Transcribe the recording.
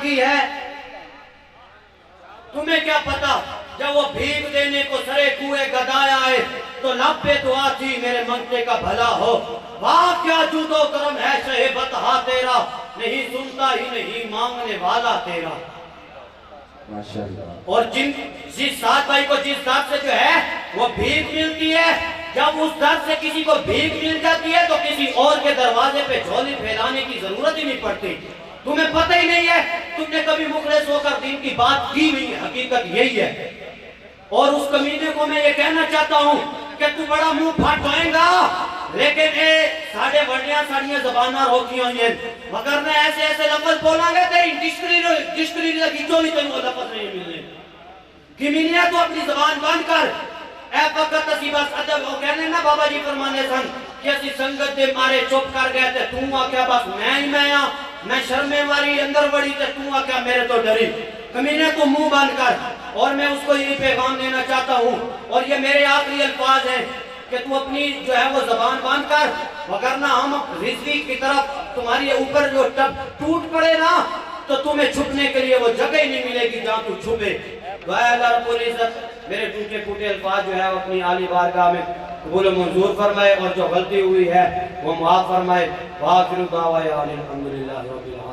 کی ہے؟ تمہیں کیا پتا جب وہ بھیگ دینے کو سرے کوئے گدایا ہے تو لب پہ دعا تھی میرے منگتے کا بھلا ہو. واہ کیا جود و کرم ہے شہ بطحا تیرا، نہیں سنتا ہی نہیں مانگنے والا تیرا. اور جس ساتھ بھائی کو جس درد سے جو ہے وہ بھیگ ملتی ہے، جب اس درد سے کسی کو بھیگ مل جاتی ہے تو کسی اور کے دروازے پہ جھولی پھیلانے کی ضرورت ہی نہیں پڑتی. تمہیں پتہ ہی نہیں ہے، تم نے کبھی مخلص ہو کر دین کی بات کی نہیں ہے. حقیقت یہی ہے. اور اس کمینے کو میں یہ کہنا چاہتا ہوں کہ تو بڑا منہ پھاٹ ہوئیں گا لیکن اے ساڑھے بڑھیاں ساڑھیاں زبانہ روکی ہوئی ہیں، مگر میں ایسے ایسے لفظ بولاں گے تیری ڈسکری لگی جو ہی تنگو لفظ نہیں ملنے. کمینیا تو اپنی زبان بند کر. اے وقت اسی بس ادب ہو کہنے نا بابا جی فرمانے سن کہ اسی سنگت دے مارے چپ کر گئے تھے توں آکیا بس میں ہی میں ہاں، میں شرمے ماری اندر وڑی تے توں آکیا میرے تو ڈری. کمینے تو منہ بند کر. اور میں اس کو یہی پیغام دینا چاہتا ہوں اور یہ میرے آخری الفاظ ہیں کہ تو اپنی جو ہے وہ زبان بند کر، وگرنہ ہم رضوی کی طرف تمہاری اوپر جو ٹوٹ پڑے نا تو تمہیں چھپنے کے لیے وہ جگہ ہی نہیں ملے گی جہاں تو چھپے. دعائے اللہ رب العزت میرے ٹوٹے پھوٹے الفاظ جو ہے اپنی عالی بارگاہ میں قبول و منظور فرمائے اور جو غلطی ہوئی ہے وہ معاف فرمائے. وآخر دعوانا الحمدللہ رب العالمین.